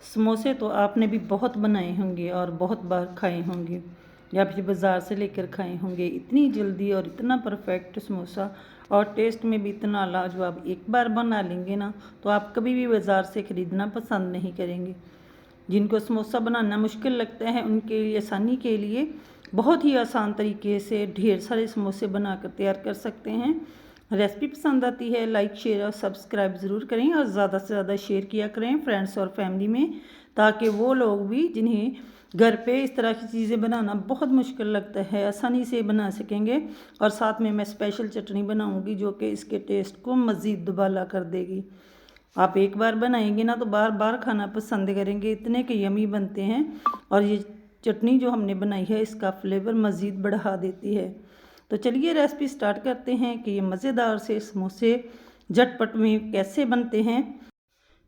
समोसे तो आपने भी बहुत बनाए होंगे और बहुत बार खाए होंगे या फिर बाज़ार से लेकर खाए होंगे। इतनी जल्दी और इतना परफेक्ट समोसा और टेस्ट में भी इतना लाजवाब, एक बार बना लेंगे ना तो आप कभी भी बाज़ार से ख़रीदना पसंद नहीं करेंगे। जिनको समोसा बनाना मुश्किल लगता है उनके लिए, आसानी के लिए बहुत ही आसान तरीके से ढेर सारे समोसे बनाकर तैयार कर सकते हैं। रेसिपी पसंद आती है लाइक शेयर और सब्सक्राइब ज़रूर करें और ज़्यादा से ज़्यादा शेयर किया करें फ्रेंड्स और फैमिली में, ताकि वो लोग भी जिन्हें घर पे इस तरह की चीज़ें बनाना बहुत मुश्किल लगता है आसानी से बना सकेंगे। और साथ में मैं स्पेशल चटनी बनाऊंगी जो कि इसके टेस्ट को मज़ीद दुबाला कर देगी। आप एक बार बनाएंगे ना तो बार बार खाना पसंद करेंगे, इतने के यमी बनते हैं। और ये चटनी जो हमने बनाई है इसका फ्लेवर मज़ीद बढ़ा देती है। तो चलिए रेसिपी स्टार्ट करते हैं कि ये मज़ेदार से समोसे झटपट में कैसे बनते हैं।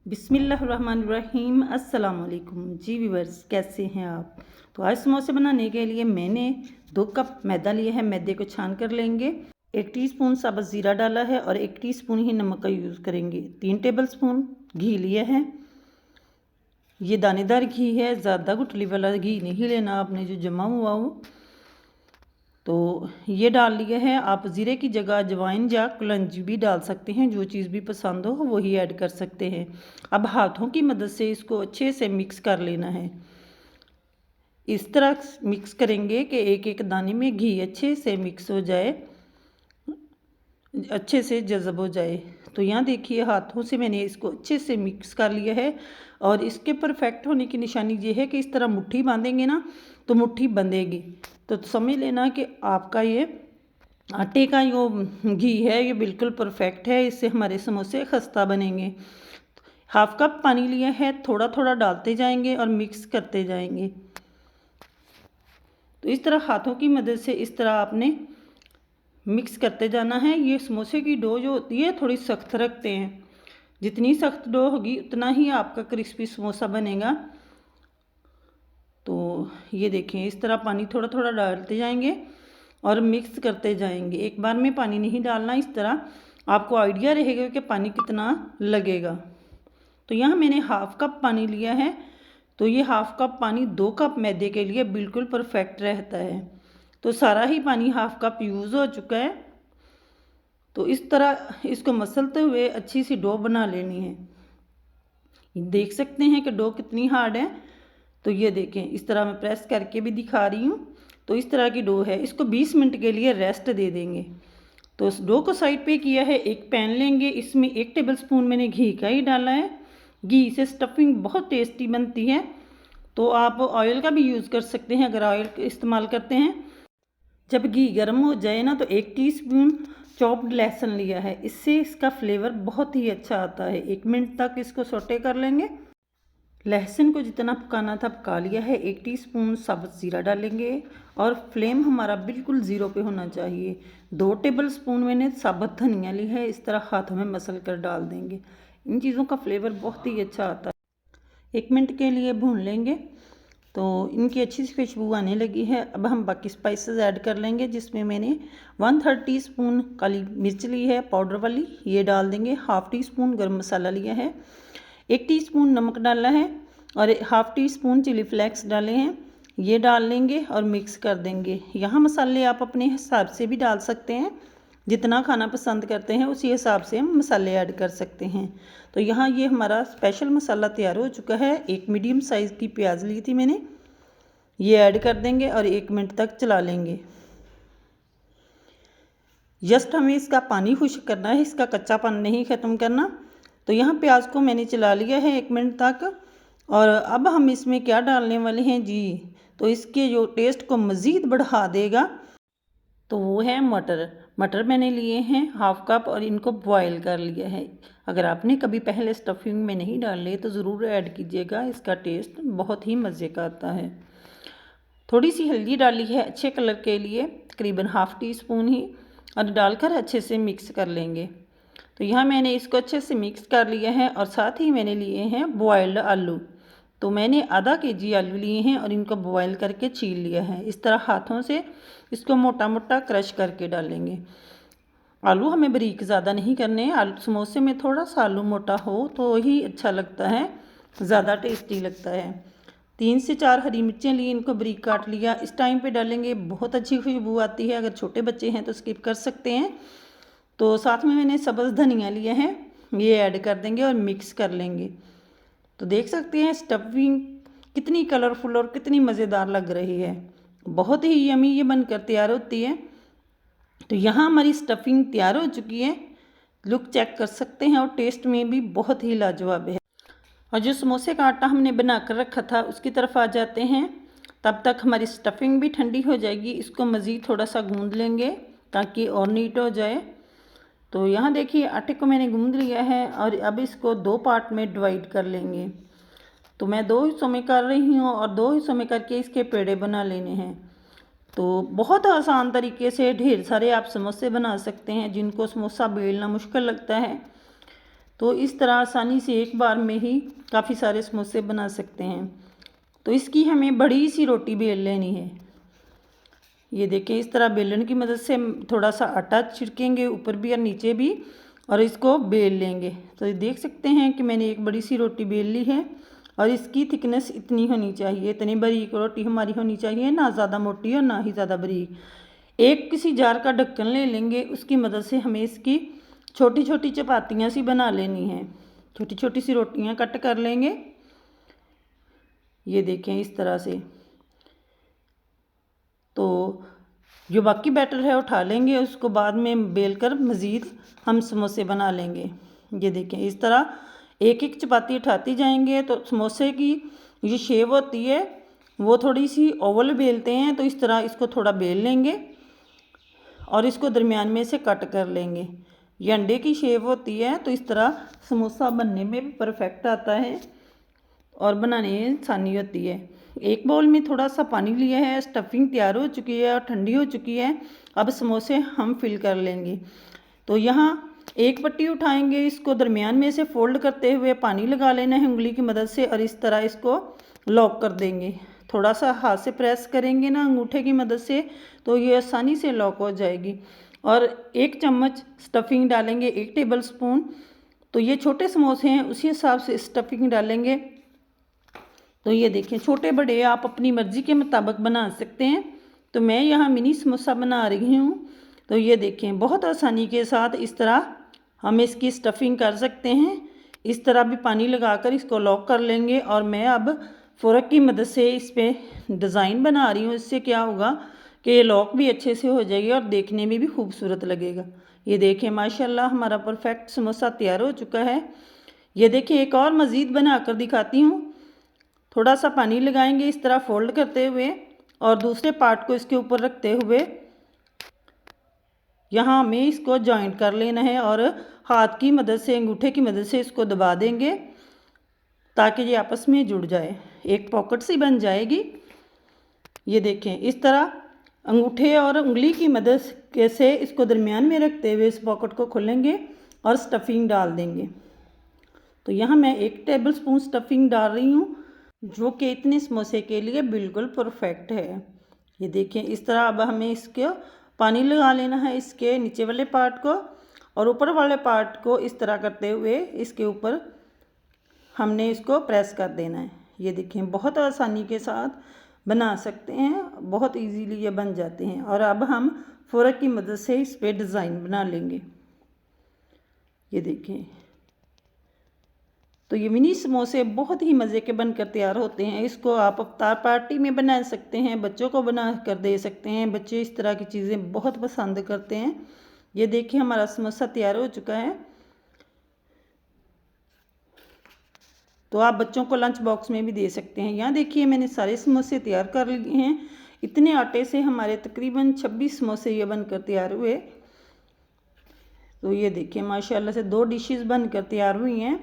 बिस्मिल्लाहिर्रहमानिर्रहीम, अस्सलाम वालेकुम जी व्यूअर्स, कैसे हैं आप। तो आज समोसे बनाने के लिए मैंने 2 कप मैदा लिया है। मैदे को छान कर लेंगे। 1 टीस्पून साबुत ज़ीरा डाला है और 1 टीस्पून ही नमक का यूज़ करेंगे। 3 टेबलस्पून घी लिया है। ये दानेदार घी है, ज़्यादा गुठली वाला घी नहीं लेना आपने, जो जमा हुआ हो। तो ये डाल लिया है। आप ज़ीरे की जगह अजवाइन या कलौंजी भी डाल सकते हैं, जो चीज़ भी पसंद हो वही ऐड कर सकते हैं। अब हाथों की मदद से इसको अच्छे से मिक्स कर लेना है। इस तरह मिक्स करेंगे कि एक एक दाने में घी अच्छे से मिक्स हो जाए, अच्छे से जज़ब हो जाए। तो यहाँ देखिए हाथों से मैंने इसको अच्छे से मिक्स कर लिया है। और इसके परफेक्ट होने की निशानी ये है कि इस तरह मुट्ठी बांधेंगे ना तो मुट्ठी बंधेगी। तो समझ लेना कि आपका ये आटे का जो घी है ये बिल्कुल परफेक्ट है, इससे हमारे समोसे खस्ता बनेंगे। हाफ कप पानी लिया है, थोड़ा थोड़ा डालते जाएंगे और मिक्स करते जाएंगे। तो इस तरह हाथों की मदद से इस तरह आपने मिक्स करते जाना है। ये समोसे की डो जो होती है थोड़ी सख्त रखते हैं, जितनी सख्त डो होगी उतना ही आपका क्रिस्पी समोसा बनेगा। तो ये देखें इस तरह पानी थोड़ा थोड़ा डालते जाएंगे और मिक्स करते जाएंगे। एक बार में पानी नहीं डालना, इस तरह आपको आइडिया रहेगा कि पानी कितना लगेगा। तो यहाँ मैंने हाफ कप पानी लिया है। तो ये हाफ कप पानी 2 कप मैदे के लिए बिल्कुल परफेक्ट रहता है। तो सारा ही पानी हाफ कप यूज़ हो चुका है। तो इस तरह इसको मसलते हुए अच्छी सी डो बना लेनी है। देख सकते हैं कि डो कितनी हार्ड है। तो ये देखें इस तरह मैं प्रेस करके भी दिखा रही हूँ। तो इस तरह की डो है, इसको 20 मिनट के लिए रेस्ट दे देंगे। तो इस डो को साइड पे किया है। एक पैन लेंगे, इसमें 1 टेबलस्पून मैंने घी का ही डाला है। घी से स्टफिंग बहुत टेस्टी बनती है। तो आप ऑयल का भी यूज़ कर सकते हैं अगर ऑयल इस्तेमाल करते हैं। जब घी गर्म हो जाए ना तो 1 टीस्पून चॉप्ड लहसुन लिया है, इससे इसका फ्लेवर बहुत ही अच्छा आता है। 1 मिनट तक इसको सौटे कर लेंगे। लहसुन को जितना पकाना था पका लिया है। 1 टीस्पून साबुत ज़ीरा डालेंगे और फ्लेम हमारा बिल्कुल ज़ीरो पे होना चाहिए। 2 टेबलस्पून मैंने साबुत धनिया ली है, इस तरह हाथों में मसल कर डाल देंगे। इन चीज़ों का फ्लेवर बहुत ही अच्छा आता है। 1 मिनट के लिए भून लेंगे तो इनकी अच्छी सी खुशबू आने लगी है। अब हम बाकी स्पाइसेस ऐड कर लेंगे, जिसमें मैंने 1/3 टीस्पून काली मिर्च ली है पाउडर वाली, ये डाल देंगे। हाफ़ टी स्पून गर्म मसाला लिया है। 1 टीस्पून नमक डाला है और half teaspoon chilli flakes डाले हैं, ये डाल लेंगे और मिक्स कर देंगे। यहाँ मसाले आप अपने हिसाब से भी डाल सकते हैं, जितना खाना पसंद करते हैं उसी हिसाब से हम मसाले ऐड कर सकते हैं। तो यहाँ ये हमारा स्पेशल मसाला तैयार हो चुका है। 1 मीडियम साइज़ की प्याज ली थी मैंने, ये ऐड कर देंगे और 1 मिनट तक चला लेंगे। जस्ट हमें इसका पानी खुश्क करना है, इसका कच्चापन नहीं ख़त्म करना। तो यहाँ प्याज को मैंने चला लिया है 1 मिनट तक। और अब हम इसमें क्या डालने वाले हैं जी, तो इसके जो टेस्ट को मज़ीद बढ़ा देगा तो वो है मटर। मटर मैंने लिए हैं हाफ़ कप और इनको बॉयल कर लिया है। अगर आपने कभी पहले स्टफिंग में नहीं डाले तो ज़रूर ऐड कीजिएगा, इसका टेस्ट बहुत ही मज़े का आता है। थोड़ी सी हल्दी डाली है अच्छे कलर के लिए, तकरीबन हाफ़ टी स्पून ही, और डालकर अच्छे से मिक्स कर लेंगे। तो यहाँ मैंने इसको अच्छे से मिक्स कर लिया है और साथ ही मैंने लिए हैं बॉयल्ड आलू। तो मैंने आधा केजी आलू लिए हैं और इनको बॉयल करके छील लिया है। इस तरह हाथों से इसको मोटा मोटा क्रश करके डालेंगे। आलू हमें बारीक ज़्यादा नहीं करने, आलू समोसे में थोड़ा सा आलू मोटा हो तो ही अच्छा लगता है। ज़्यादा टेस्टी लगता है। 3 से 4 हरी मिर्चें ली, इनको बारीक काट लिया। इस टाइम पे डालेंगे, बहुत अच्छी खुशबू आती है। अगर छोटे बच्चे हैं तो स्किप कर सकते हैं। तो साथ में मैंने सब्ज़ धनिया लिया है, ये ऐड कर देंगे और मिक्स कर लेंगे। तो देख सकते हैं स्टफिंग कितनी कलरफुल और कितनी मज़ेदार लग रही है। बहुत ही यमी ये बनकर तैयार होती है। तो यहाँ हमारी स्टफिंग तैयार हो चुकी है, लुक चेक कर सकते हैं और टेस्ट में भी बहुत ही लाजवाब है। और जो समोसे का आटा हमने बना कर रखा था उसकी तरफ आ जाते हैं। तब तक हमारी स्टफिंग भी ठंडी हो जाएगी। इसको मज़ीद थोड़ा सा गूंद लेंगे ताकि और नीट हो जाए। तो यहाँ देखिए आटे को मैंने गूंद लिया है और अब इसको 2 पार्ट में डिवाइड कर लेंगे। तो मैं 2 हिस्सों में कर रही हूँ और 2 हिस्सों में करके इसके पेड़े बना लेने हैं। तो बहुत आसान तरीके से ढेर सारे आप समोसे बना सकते हैं। जिनको समोसा बेलना मुश्किल लगता है तो इस तरह आसानी से एक बार में ही काफ़ी सारे समोसे बना सकते हैं। तो इसकी हमें बड़ी सी रोटी बेल लेनी है। ये देखिए इस तरह बेलन की मदद से थोड़ा सा आटा छिड़केंगे ऊपर भी और नीचे भी और इसको बेल लेंगे। तो ये देख सकते हैं कि मैंने एक बड़ी सी रोटी बेल ली है और इसकी थिकनेस इतनी होनी चाहिए, इतनी बारीक रोटी हमारी होनी चाहिए, ना ज़्यादा मोटी और ना ही ज़्यादा बारीक। एक किसी जार का ढक्कन ले लेंगे, उसकी मदद से हमें इसकी छोटी छोटी चपातियाँ सी बना लेनी हैं। छोटी छोटी सी रोटियाँ कट कर लेंगे, ये देखें इस तरह से। तो जो बाकी बैटर है उठा लेंगे, उसको बाद में बेलकर मज़ीद हम समोसे बना लेंगे। ये देखें इस तरह एक एक चपाती उठाती जाएंगे। तो समोसे की ये शेप होती है वो थोड़ी सी ओवल बेलते हैं, तो इस तरह इसको थोड़ा बेल लेंगे और इसको दरमियान में से कट कर लेंगे। ये अंडे की शेप होती है, तो इस तरह समोसा बनने में भी परफेक्ट आता है और बनाने में आसानी होती है। एक बाउल में थोड़ा सा पानी लिया है, स्टफिंग तैयार हो चुकी है और ठंडी हो चुकी है। अब समोसे हम फिल कर लेंगे। तो यहाँ एक पट्टी उठाएंगे, इसको दरमियान में से फोल्ड करते हुए पानी लगा लेना है उंगली की मदद से और इस तरह इसको लॉक कर देंगे। थोड़ा सा हाथ से प्रेस करेंगे ना अंगूठे की मदद से, तो ये आसानी से लॉक हो जाएगी। और 1 चम्मच स्टफिंग डालेंगे, 1 टेबल स्पून। तो ये छोटे समोसे हैं उसी हिसाब से स्टफिंग डालेंगे। तो ये देखें छोटे बड़े आप अपनी मर्ज़ी के मुताबिक बना सकते हैं। तो मैं यहाँ मिनी समोसा बना रही हूँ। तो ये देखें बहुत आसानी के साथ इस तरह हम इसकी स्टफिंग कर सकते हैं। इस तरह भी पानी लगाकर इसको लॉक कर लेंगे और मैं अब फ़ोर्क की मदद से इस पर डिज़ाइन बना रही हूँ। इससे क्या होगा कि ये लॉक भी अच्छे से हो जाएगी और देखने में भी खूबसूरत लगेगा। ये देखें माशाल्लाह हमारा परफेक्ट समोसा तैयार हो चुका है। ये देखिए एक और मज़ीद बना कर दिखाती हूँ। थोड़ा सा पानी लगाएंगे इस तरह फोल्ड करते हुए और दूसरे पार्ट को इसके ऊपर रखते हुए यहाँ हमें इसको जॉइंट कर लेना है और हाथ की मदद से अंगूठे की मदद से इसको दबा देंगे ताकि ये आपस में जुड़ जाए, एक पॉकेट सी बन जाएगी। ये देखें इस तरह अंगूठे और उंगली की मदद से इसको दरमियान में रखते हुए इस पॉकेट को खोलेंगे और स्टफिंग डाल देंगे। तो यहाँ मैं 1 टेबल स्पून स्टफिंग डाल रही हूँ जो कि इतने समोसे के लिए बिल्कुल परफेक्ट है। ये देखें इस तरह अब हमें इसके पानी लगा लेना है इसके नीचे वाले पार्ट को और ऊपर वाले पार्ट को इस तरह करते हुए इसके ऊपर हमने इसको प्रेस कर देना है। ये देखें बहुत आसानी के साथ बना सकते हैं, बहुत इजीली ये बन जाते हैं। और अब हम फ़ोर्क की मदद से इस पर डिज़ाइन बना लेंगे। ये देखें तो ये मिनी समोसे बहुत ही मज़े के बनकर तैयार होते हैं। इसको आप इफ्तार पार्टी में बना सकते हैं, बच्चों को बना कर दे सकते हैं। बच्चे इस तरह की चीज़ें बहुत पसंद करते हैं। ये देखिए हमारा समोसा तैयार हो चुका है। तो आप बच्चों को लंच बॉक्स में भी दे सकते हैं। यहाँ देखिए मैंने सारे समोसे तैयार कर लिए हैं। इतने आटे से हमारे तकरीबन 26 समोसे ये बनकर तैयार हुए। तो ये देखिए माशाल्लाह से 2 डिशेस बनकर तैयार हुई हैं।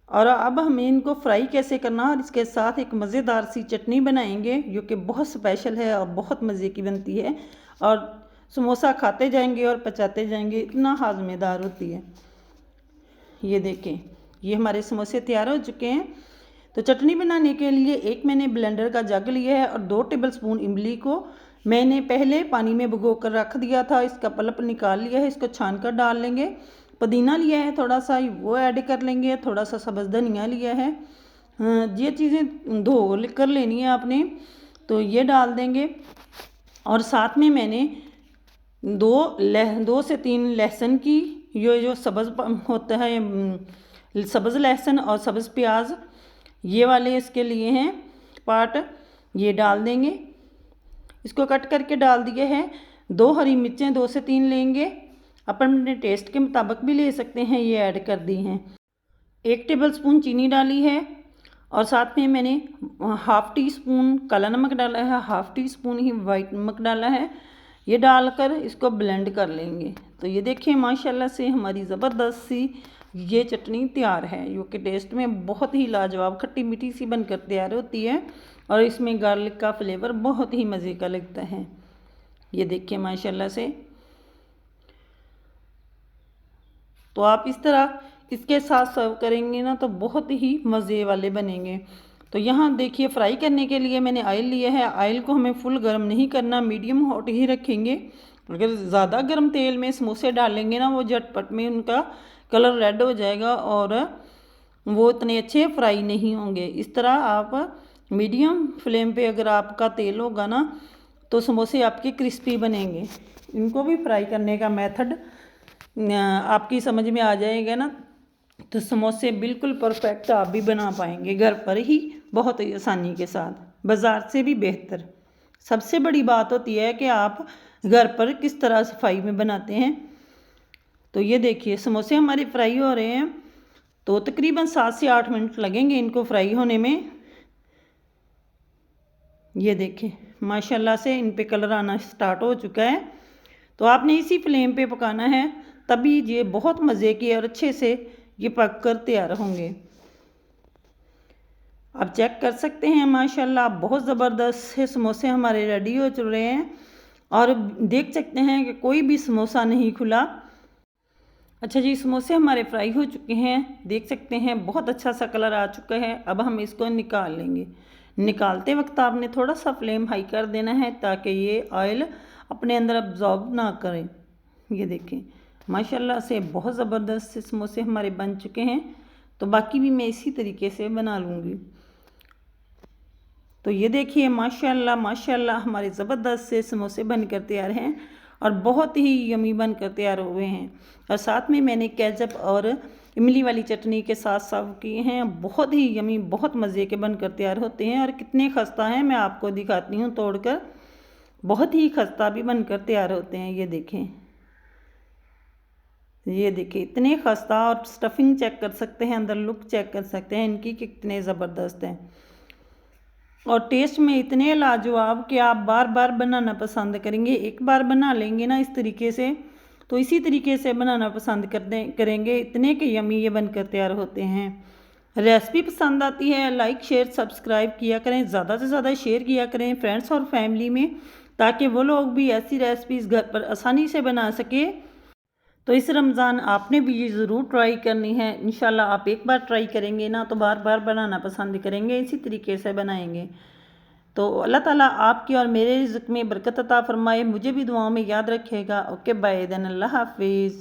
और अब हमें इनको फ्राई कैसे करना और इसके साथ एक मज़ेदार सी चटनी बनाएंगे जो कि बहुत स्पेशल है और बहुत मज़े की बनती है और समोसा खाते जाएंगे और पचाते जाएंगे, इतना हाज़मेदार होती है। ये देखें ये हमारे समोसे तैयार हो चुके हैं। तो चटनी बनाने के लिए एक मैंने ब्लेंडर का जग लिया है और 2 टेबल स्पून इमली को मैंने पहले पानी में भिगो कर रख दिया था। इसका पल्प निकाल लिया है, इसको छान कर डाल लेंगे। पुदीना लिया है थोड़ा सा, वो ऐड कर लेंगे। थोड़ा सा सब्ज़ धनिया लिया है ये चीज़ें धो कर लेनी है आपने। तो ये डाल देंगे और साथ में मैंने 2 से 3 लहसुन की, ये जो सब्ज़ होता है सब्ज़ लहसुन और सब्ज़ प्याज, ये वाले इसके लिए हैं पार्ट, ये डाल देंगे। इसको कट करके डाल दिए हैं। 2 हरी मिर्चें 2 से 3 लेंगे, अपने टेस्ट के मुताबिक भी ले सकते हैं, ये ऐड कर दी हैं। 1 टेबलस्पून चीनी डाली है और साथ में मैंने ½ टी स्पून काला नमक डाला है, ½ टी स्पून ही वाइट नमक डाला है। ये डालकर इसको ब्लेंड कर लेंगे। तो ये देखिए माशाल्लाह से हमारी ज़बरदस्त सी ये चटनी तैयार है, जो कि टेस्ट में बहुत ही लाजवाब खट्टी मीठी सी बनकर तैयार होती है और इसमें गार्लिक का फ्लेवर बहुत ही मज़े का लगता है। ये देखिए माशाल्लाह से। तो आप इस तरह इसके साथ सर्व करेंगे ना तो बहुत ही मज़े वाले बनेंगे। तो यहाँ देखिए फ्राई करने के लिए मैंने ऑयल लिया है। ऑयल को हमें फुल गर्म नहीं करना, मीडियम हॉट ही रखेंगे। अगर ज़्यादा गर्म तेल में समोसे डालेंगे ना वो झटपट में उनका कलर रेड हो जाएगा और वो इतने अच्छे फ्राई नहीं होंगे। इस तरह आप मीडियम फ्लेम पे अगर आपका तेल होगा ना तो समोसे आपके क्रिस्पी बनेंगे। इनको भी फ्राई करने का मेथड आपकी समझ में आ जाएगा ना तो समोसे बिल्कुल परफेक्ट आप भी बना पाएंगे घर पर ही बहुत ही आसानी के साथ, बाज़ार से भी बेहतर। सबसे बड़ी बात होती है कि आप घर पर किस तरह सफाई में बनाते हैं। तो ये देखिए समोसे हमारे फ्राई हो रहे हैं, तो तकरीबन 7 से 8 मिनट लगेंगे इनको फ्राई होने में। ये देखें माशाल्लाह से इन पे कलर आना स्टार्ट हो चुका है। तो आपने इसी फ्लेम पे पकाना है, तभी ये बहुत मज़े के और अच्छे से ये पक कर तैयार होंगे। आप चेक कर सकते हैं माशाल्लाह बहुत ज़बरदस्त से समोसे हमारे रेडी हो चुके हैं और देख सकते हैं कि कोई भी समोसा नहीं खुला। अच्छा जी, समोसे हमारे फ्राई हो चुके हैं, देख सकते हैं बहुत अच्छा सा कलर आ चुका है। अब हम इसको निकाल लेंगे। निकालते वक्त आपने थोड़ा सा फ्लेम हाई कर देना है ताकि ये ऑयल अपने अंदर अब्जॉर्ब ना करें। ये देखें माशाल्लाह से बहुत ज़बरदस्त से समोसे हमारे बन चुके हैं। तो बाकी भी मैं इसी तरीके से बना लूँगी। तो ये देखिए माशाल्लाह माशाल्लाह हमारे ज़बरदस्त से समोसे बनकर तैयार हैं और बहुत ही यमी बनकर तैयार हुए हैं। और साथ में मैंने केचप और इमली वाली चटनी के साथ सर्व किए हैं। बहुत ही यमी बहुत मज़े के बनकर तैयार होते हैं और कितने खस्ता हैं मैं आपको दिखाती हूँ तोड़कर। बहुत ही खस्ता भी बनकर तैयार होते हैं। ये देखें, ये देखिए इतने खस्ता, और स्टफिंग चेक कर सकते हैं, अंदर लुक चेक कर सकते हैं इनकी कितने ज़बरदस्त हैं और टेस्ट में इतने लाजवाब कि आप बार बार बनाना पसंद करेंगे। एक बार बना लेंगे ना इस तरीके से तो इसी तरीके से बनाना पसंद करेंगे। इतने के यमी ये बनकर तैयार होते हैं। रेसिपी पसंद आती है लाइक शेयर सब्सक्राइब किया करें, ज़्यादा से ज़्यादा शेयर किया करें फ्रेंड्स और फैमिली में, ताकि वो लोग भी ऐसी रेसिपीज़ घर पर आसानी से बना सके। तो इस रमज़ान आपने भी ये ज़रूर ट्राई करनी है। इंशाल्लाह आप एक बार ट्राई करेंगे ना तो बार बार बनाना पसंद करेंगे, इसी तरीके से बनाएंगे। तो अल्लाह ताला आपकी और मेरे रिज़्क़ में बरकत अता फरमाए, मुझे भी दुआओं में याद रखेगा। ओके बाय देन, अल्लाह हाफिज़।